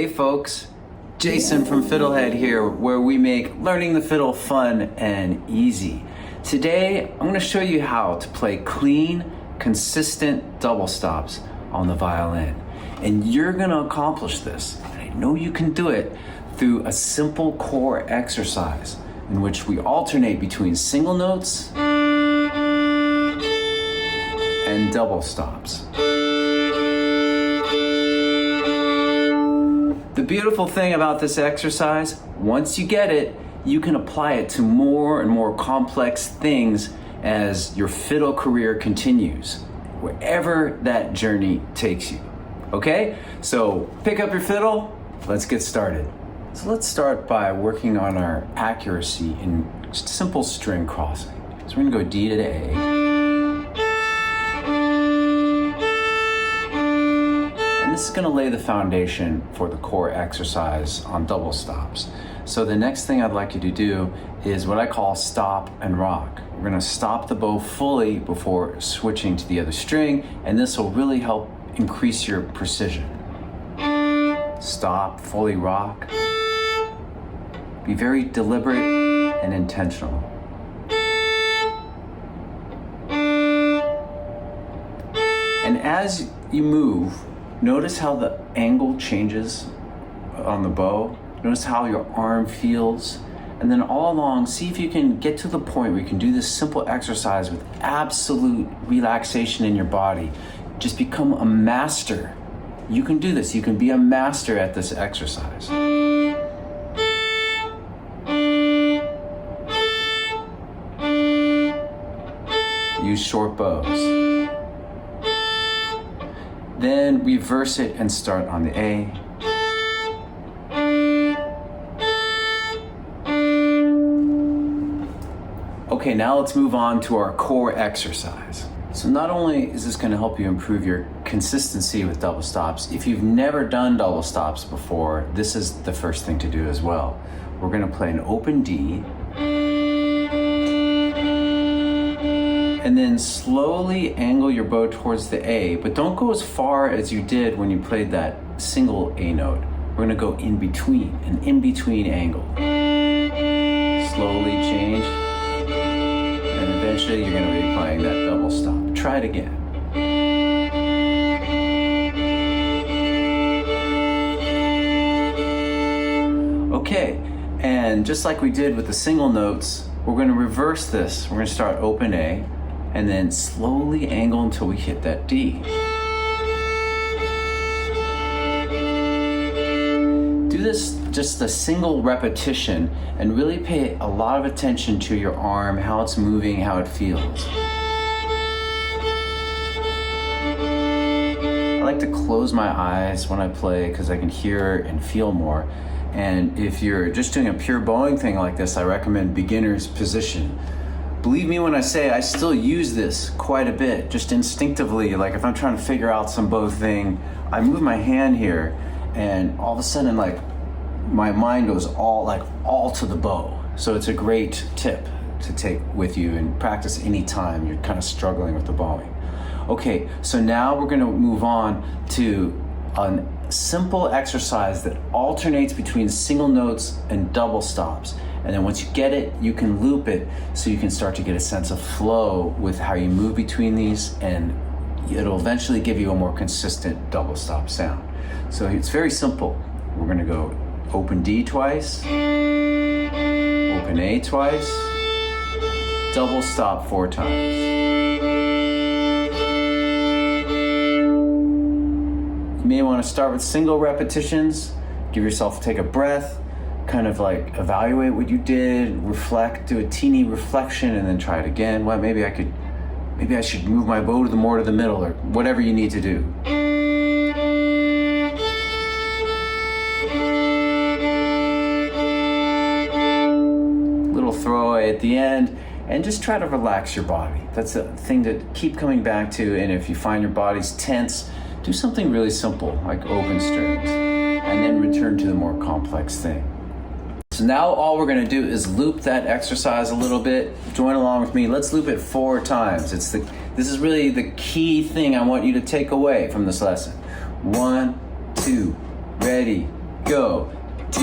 Hey folks, Jason from Fiddlehead here, where we make learning the fiddle fun and easy. Today, I'm going to show you how to play clean, consistent double stops on the violin. And you're going to accomplish this, and I know you can do it, through a simple core exercise in which we alternate between single notes and double stops. The beautiful thing about this exercise, once you get it, you can apply it to more and more complex things as your fiddle career continues, wherever that journey takes you. Okay? So pick up your fiddle, let's get started. So let's start by working on our accuracy in simple string crossing. So we're gonna go D to A. This is going to lay the foundation for the core exercise on double stops. So the next thing I'd like you to do is what I call stop and rock. We're going to stop the bow fully before switching to the other string, and this will really help increase your precision. Stop, fully rock. Be very deliberate and intentional. And as you move, notice how the angle changes on the bow. Notice how your arm feels. And then all along, see if you can get to the point where you can do this simple exercise with absolute relaxation in your body. Just become a master. You can do this. You can be a master at this exercise. Use short bows. Then reverse it and start on the A. Okay, now let's move on to our core exercise. So not only is this going to help you improve your consistency with double stops, if you've never done double stops before, this is the first thing to do as well. We're going to play an open D, and then slowly angle your bow towards the A, but don't go as far as you did when you played that single A note. We're gonna go in between, an in-between angle. Slowly change, and eventually you're gonna be playing that double stop. Try it again. Okay, and just like we did with the single notes, we're gonna reverse this. We're gonna start open A, and then slowly angle until we hit that D. Do this just a single repetition and really pay a lot of attention to your arm, how it's moving, how it feels. I like to close my eyes when I play because I can hear and feel more. And if you're just doing a pure bowing thing like this, I recommend beginner's position. Believe me when I say I still use this quite a bit, just instinctively. Like if I'm trying to figure out some bow thing, I move my hand here, and all of a sudden, like my mind goes all to the bow. So it's a great tip to take with you and practice anytime you're kind of struggling with the bowing. Okay, so now we're going to move on to a simple exercise that alternates between single notes and double stops. And then once you get it, you can loop it so you can start to get a sense of flow with how you move between these, and it'll eventually give you a more consistent double stop sound. So it's very simple. We're gonna go open D twice, open A twice, double stop 4 times. You may wanna start with single repetitions, give yourself, take a breath, kind of like evaluate what you did, reflect, do a teeny reflection, and then try it again. Well, maybe I should move my bow more to the middle, or whatever you need to do. Little throwaway at the end, and just try to relax your body. That's a thing to keep coming back to, and if you find your body's tense, do something really simple, like open strings, and then return to the more complex thing. So now all we're gonna do is loop that exercise a little bit. Join along with me. Let's loop it 4 times. This is really the key thing I want you to take away from this lesson. 1, 2, ready, go. D,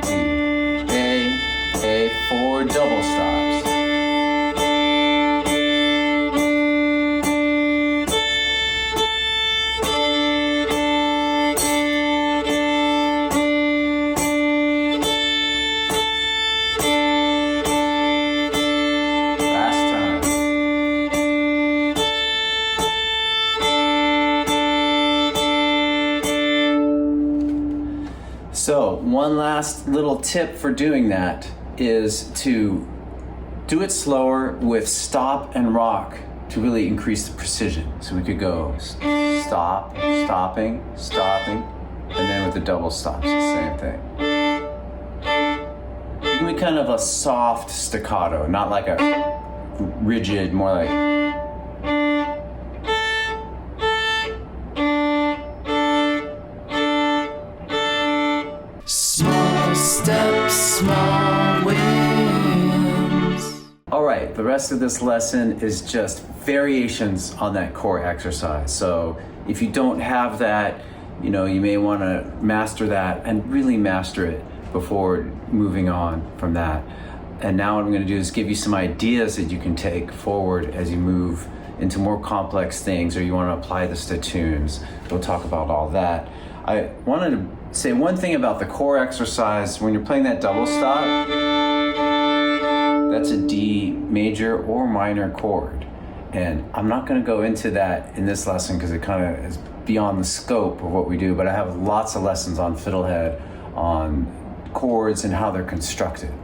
D, A, 4 double stops. So one last little tip for doing that is to do it slower with stop and rock to really increase the precision. So we could go stop, stopping, stopping, and then with the double stops, the same thing. Give me kind of a soft staccato, not like a rigid, more like. Small wins. All right, the rest of this lesson is just variations on that core exercise. So if you don't have that, you may want to master that and really master it before moving on from that. And now what I'm going to do is give you some ideas that you can take forward as you move into more complex things, or you want to apply this to tunes. We'll talk about all that. I wanted to say one thing about the core exercise. When you're playing that double stop, that's a D major or minor chord. And I'm not going to go into that in this lesson because it kind of is beyond the scope of what we do, but I have lots of lessons on fiddlehead, on chords and how they're constructed.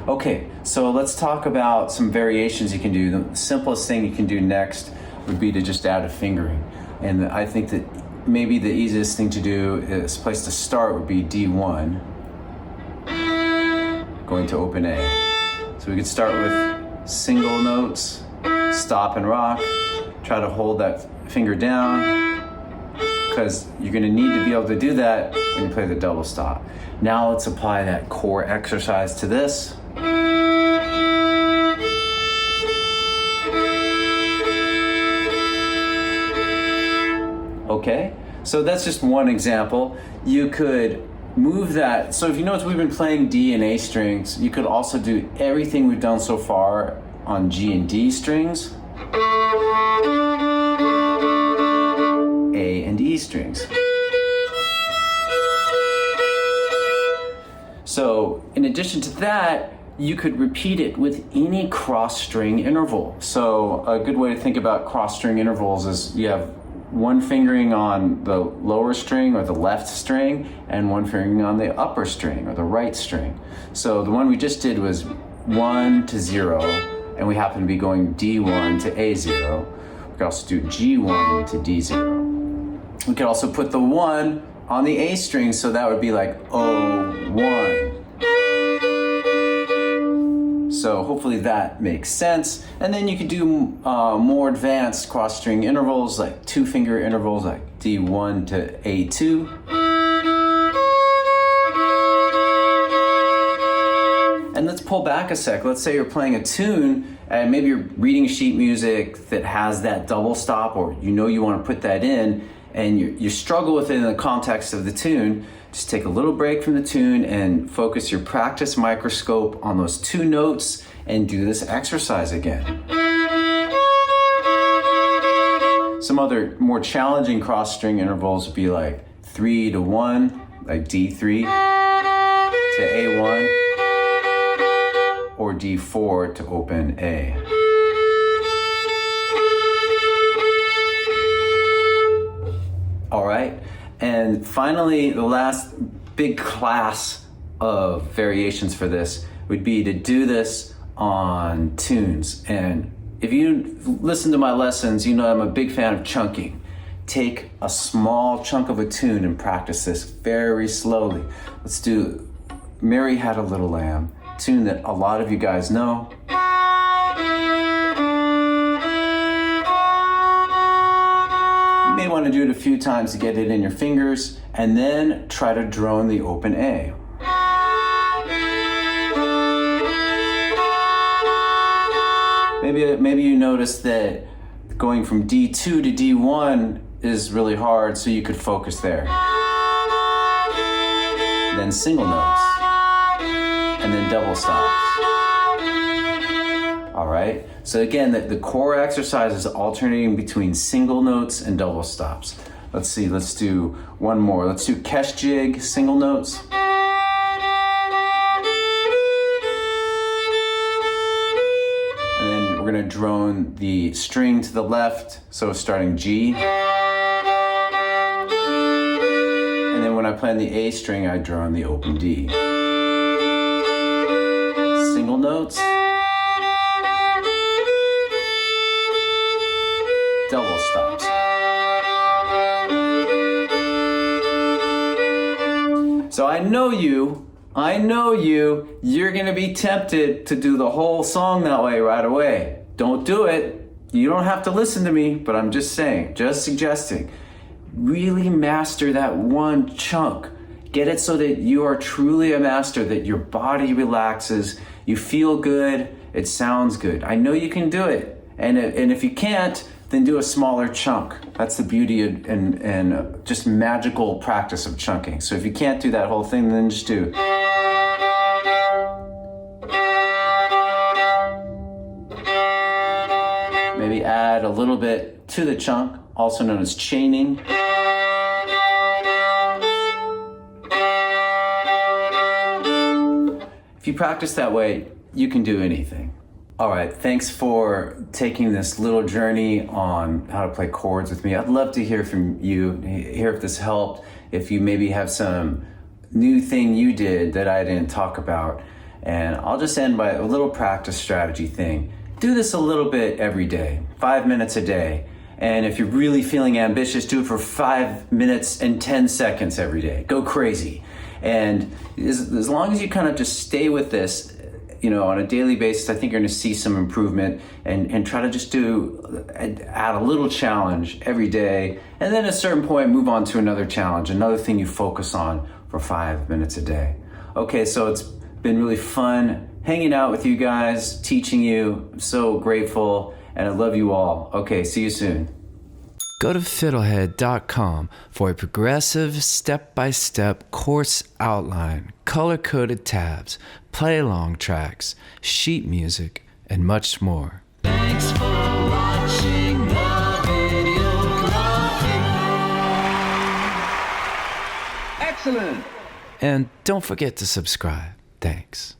Okay, so let's talk about some variations you can do. The simplest thing you can do next would be to just add a fingering. And I think that maybe the easiest thing to do is place to start would be D1, going to open A. So we could start with single notes, stop and rock, try to hold that finger down, because you're going to need to be able to do that when you play the double stop. Now let's apply that core exercise to this. Okay, so that's just one example. You could move that. So if you notice, we've been playing D and A strings. You could also do everything we've done so far on G and D strings, A and E strings. So in addition to that, you could repeat it with any cross string interval. So a good way to think about cross string intervals is you have one fingering on the lower string or the left string and one fingering on the upper string or the right string. So the one we just did was 1 to 0, and we happen to be going D1 to A0. We could also do G1 to D0. We could also put the 1 on the A string, so that would be like O1. So hopefully that makes sense. And then you could do more advanced cross string intervals, like 2-finger intervals, like D1 to A2. And let's pull back a sec. Let's say you're playing a tune and maybe you're reading sheet music that has that double stop, or you want to put that in, and you struggle with it in the context of the tune. Just take a little break from the tune and focus your practice microscope on those 2 notes and do this exercise again. Some other more challenging cross string intervals would be like 3 to 1, like D3 to A1, or D4 to open A. All right. And finally, the last big class of variations for this would be to do this on tunes. And if you listen to my lessons, you know I'm a big fan of chunking. Take a small chunk of a tune and practice this very slowly. Let's do Mary Had a Little Lamb, a tune that a lot of you guys know. You may want to do it a few times to get it in your fingers, and then try to drone the open A. Maybe you notice that going from D2 to D1 is really hard, so you could focus there. then single notes, and then double stops. All right, so again, the core exercise is alternating between single notes and double stops. Let's see, let's do one more. Let's do Kesh jig, single notes. And then we're gonna drone the string to the left, so starting G. And then when I play on the A string, I drone the open D. Single notes. Double stops. So I know you're gonna be tempted to do the whole song that way right away. Don't do it. You don't have to listen to me, but I'm just saying, just suggesting. Really master that one chunk. Get it so that you are truly a master, that your body relaxes, you feel good, it sounds good. I know you can do it. And if you can't, then do a smaller chunk. That's the beauty and just magical practice of chunking. So if you can't do that whole thing, then just do. Maybe add a little bit to the chunk, also known as chaining. If you practice that way, you can do anything. All right, thanks for taking this little journey on how to play chords with me. I'd love to hear from you, hear if this helped, if you maybe have some new thing you did that I didn't talk about. And I'll just end by a little practice strategy thing. Do this a little bit every day, 5 minutes a day. And if you're really feeling ambitious, do it for 5 minutes and 10 seconds every day. Go crazy. And as long as you kind of just stay with this, on a daily basis, I think you're gonna see some improvement, and try to just add a little challenge every day. And then at a certain point, move on to another challenge, another thing you focus on for 5 minutes a day. Okay, so it's been really fun hanging out with you guys, teaching you. I'm so grateful, and I love you all. Okay, see you soon. Go to fiddlehead.com for a progressive, step-by-step course outline, color-coded tabs, play-along tracks, sheet music, and much more. Thanks for watching the video blog. Excellent. And don't forget to subscribe. Thanks.